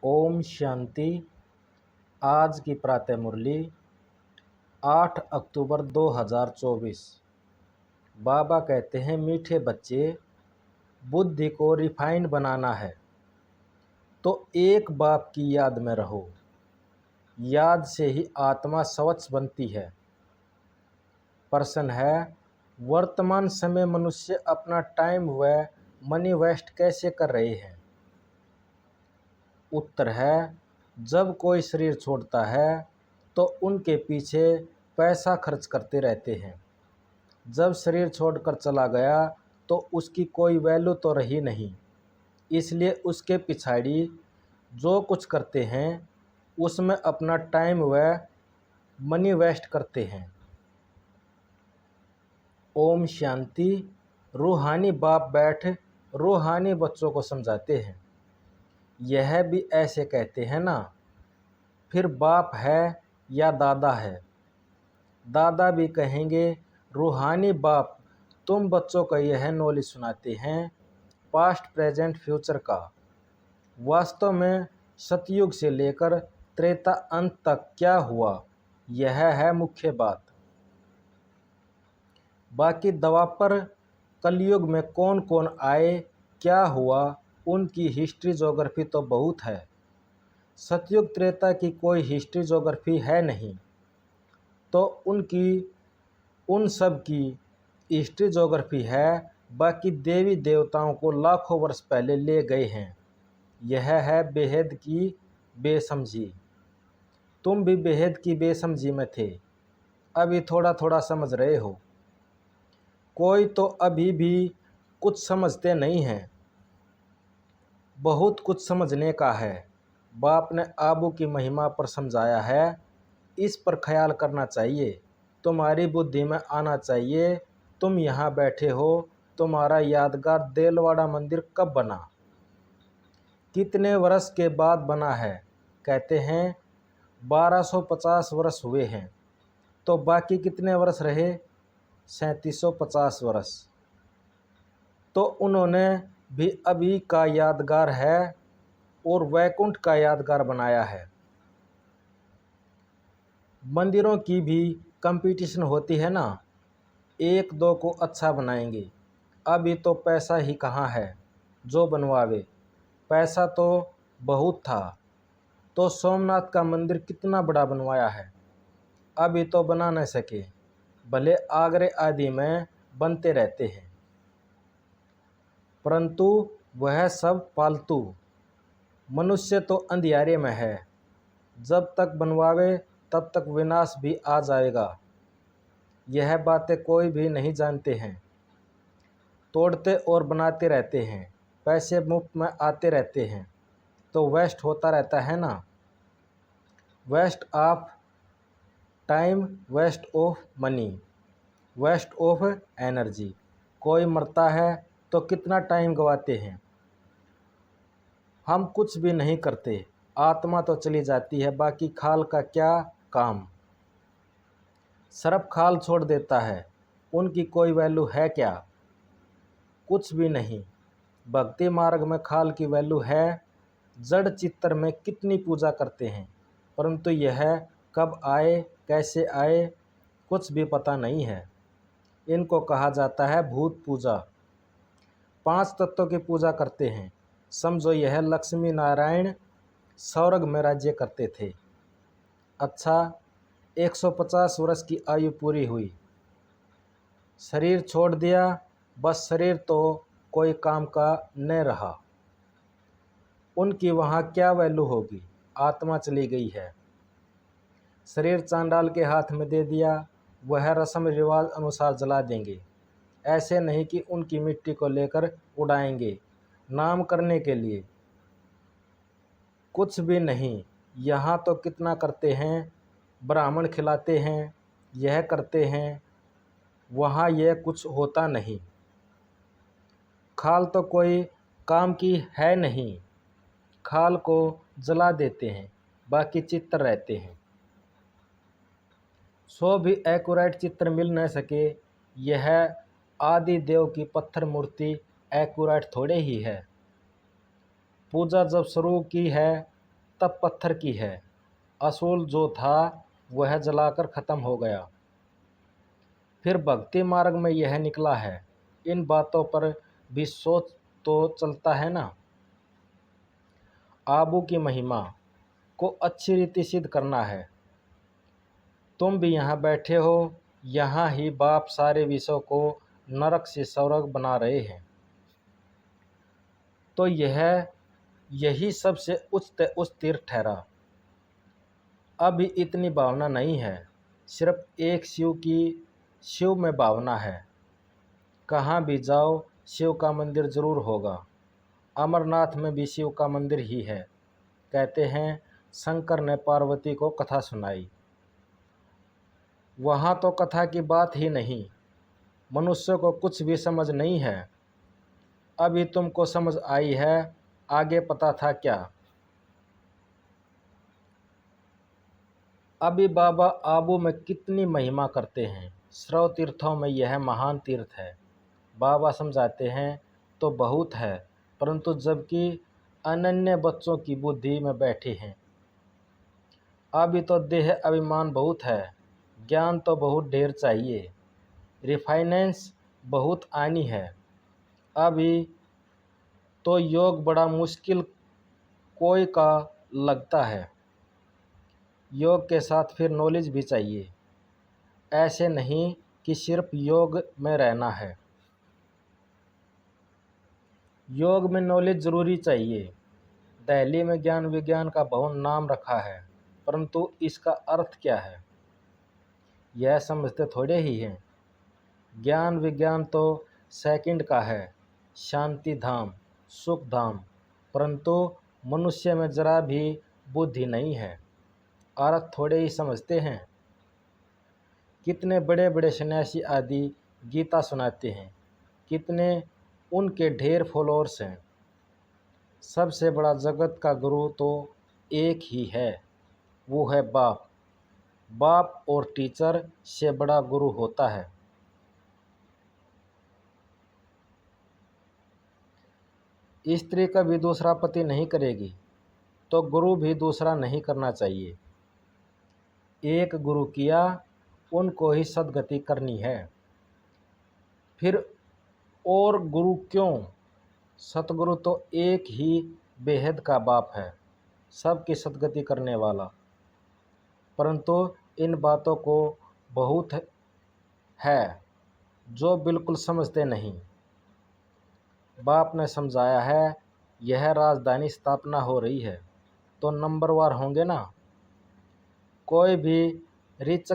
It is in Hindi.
ओम शांति। आज की प्रातः मुरली 8 अक्टूबर 2024। बाबा कहते हैं, मीठे बच्चे, बुद्धि को रिफाइंड बनाना है तो एक बाप की याद में रहो। याद से ही आत्मा स्वच्छ बनती है। प्रश्न है, वर्तमान समय मनुष्य अपना टाइम व मनी वेस्ट कैसे कर रहे हैं? उत्तर है, जब कोई शरीर छोड़ता है तो उनके पीछे पैसा खर्च करते रहते हैं। जब शरीर छोड़कर चला गया तो उसकी कोई वैल्यू तो रही नहीं, इसलिए उसके पिछाड़ी जो कुछ करते हैं उसमें अपना टाइम व मनी वेस्ट करते हैं। ओम शांति। रूहानी बाप बैठ रूहानी बच्चों को समझाते हैं। यह भी ऐसे कहते हैं ना, फिर बाप है या दादा है? दादा भी कहेंगे, रूहानी बाप तुम बच्चों को यह नॉलेज सुनाते हैं पास्ट प्रेजेंट फ्यूचर का। वास्तव में सतयुग से लेकर त्रेता अंत तक क्या हुआ, यह है मुख्य बात। बाकी द्वापर कलयुग में कौन कौन आए, क्या हुआ, उनकी हिस्ट्री ज्योग्राफी तो बहुत है। सतयुग त्रेता की कोई हिस्ट्री ज्योग्राफी है नहीं, तो उन सब की हिस्ट्री ज्योग्राफी है। बाकी देवी देवताओं को लाखों वर्ष पहले ले गए हैं। यह है बेहद की बेसमझी। तुम भी बेहद की बेसमझी में थे, अभी थोड़ा थोड़ा समझ रहे हो। कोई तो अभी भी कुछ समझते नहीं हैं। बहुत कुछ समझने का है। बाप ने आबू की महिमा पर समझाया है, इस पर ख्याल करना चाहिए, तुम्हारी बुद्धि में आना चाहिए। तुम यहाँ बैठे हो, तुम्हारा यादगार देलवाड़ा मंदिर कब बना, कितने वर्ष के बाद बना है? कहते हैं 1250 वर्ष हुए हैं, तो बाकी कितने वर्ष रहे? 3750 वर्ष। तो उन्होंने भी अभी का यादगार है और वैकुंठ का यादगार बनाया है। मंदिरों की भी कंपटीशन होती है ना, एक दो को अच्छा बनाएंगे। अभी तो पैसा ही कहाँ है जो बनवावे, पैसा तो बहुत था तो सोमनाथ का मंदिर कितना बड़ा बनवाया है, अभी तो बना न सके, भले आगरे आदि में बनते रहते हैं, परंतु वह सब फालतू। मनुष्य तो अंधियारे में है, जब तक बनवावे तब तक विनाश भी आ जाएगा। यह बातें कोई भी नहीं जानते हैं। तोड़ते और बनाते रहते हैं, पैसे मुफ्त में आते रहते हैं, तो वेस्ट होता रहता है ना। Waste of time, waste of money, waste of energy. कोई मरता है तो कितना टाइम गवाते हैं। हम कुछ भी नहीं करते, आत्मा तो चली जाती है, बाकी खाल का क्या काम। सर्प खाल छोड़ देता है, उनकी कोई वैल्यू है क्या? कुछ भी नहीं। भक्ति मार्ग में खाल की वैल्यू है। जड़ चित्तर में कितनी पूजा करते हैं, परंतु यह कब आए कैसे आए कुछ भी पता नहीं है। इनको कहा जाता है भूत पूजा। 5 तत्वों की पूजा करते हैं। समझो यह लक्ष्मी नारायण स्वर्ग में राज्य करते थे। अच्छा, 150 वर्ष की आयु पूरी हुई, शरीर छोड़ दिया, बस शरीर तो कोई काम का न रहा। उनकी वहाँ क्या वैल्यू होगी? आत्मा चली गई है। शरीर चांडाल के हाथ में दे दिया, वह रस्म रिवाज अनुसार जला देंगे। ऐसे नहीं कि उनकी मिट्टी को लेकर उड़ाएंगे नाम करने के लिए। कुछ भी नहीं। यहाँ तो कितना करते हैं, ब्राह्मण खिलाते हैं, यह करते हैं, वहाँ यह कुछ होता नहीं। खाल तो कोई काम की है नहीं, खाल को जला देते हैं, बाकी चित्र रहते हैं। सो भी एक्यूरेट चित्र मिल न सके, यह आदि देव की पत्थर मूर्ति एक्यूरेट थोड़े ही है। पूजा जब शुरू की है तब पत्थर की है, असूल जो था वह जलाकर ख़त्म हो गया। फिर भक्ति मार्ग में यह निकला है, इन बातों पर भी सोच तो चलता है ना। आबू की महिमा को अच्छी रीति सिद्ध करना है। तुम भी यहाँ बैठे हो, यहाँ ही बाप सारे विषयों को नरक से स्वर्ग बना रहे हैं। तो यही सबसे उच्च तीर्थ ठहरा। अब इतनी भावना नहीं है, सिर्फ एक शिव में भावना है। कहाँ भी जाओ शिव का मंदिर जरूर होगा। अमरनाथ में भी शिव का मंदिर ही है। कहते हैं शंकर ने पार्वती को कथा सुनाई। वहाँ तो कथा की बात ही नहीं, मनुष्य को कुछ भी समझ नहीं है। अभी तुमको समझ आई है, आगे पता था क्या। अभी बाबा आबू में कितनी महिमा करते हैं। स्रव तीर्थों में यह महान तीर्थ है। बाबा समझाते हैं तो बहुत है, परंतु जबकि अनन्य बच्चों की बुद्धि में बैठे हैं। अभी तो देह अभिमान बहुत है, ज्ञान तो बहुत ढेर चाहिए, रिफाइनेंस बहुत आनी है। अभी तो योग बड़ा मुश्किल कोई का लगता है। योग के साथ फिर नॉलेज भी चाहिए। ऐसे नहीं कि सिर्फ योग में रहना है। योग में नॉलेज ज़रूरी चाहिए। दिल्ली में ज्ञान विज्ञान का भवन नाम रखा है, परंतु इसका अर्थ क्या है यह समझते थोड़े ही हैं। ज्ञान विज्ञान तो सेकंड का है, शांति धाम, सुख धाम, परंतु मनुष्य में जरा भी बुद्धि नहीं है, अर्थ थोड़े ही समझते हैं। कितने बड़े बड़े सन्यासी आदि गीता सुनाते हैं, कितने उनके ढेर फॉलोअर्स हैं। सबसे बड़ा जगत का गुरु तो एक ही है, वो है बाप। बाप और टीचर से बड़ा गुरु होता है। स्त्री कभी दूसरा पति नहीं करेगी, तो गुरु भी दूसरा नहीं करना चाहिए। एक गुरु किया, उनको ही सद्गति करनी है। फिर और गुरु क्यों? सतगुरु तो एक ही बेहद का बाप है, सबकी सद्गति करने वाला। परंतु इन बातों को बहुत है जो बिल्कुल समझते नहीं। बाप ने समझाया है, यह राजधानी स्थापना हो रही है तो नंबरवार होंगे ना। कोई भी रिचक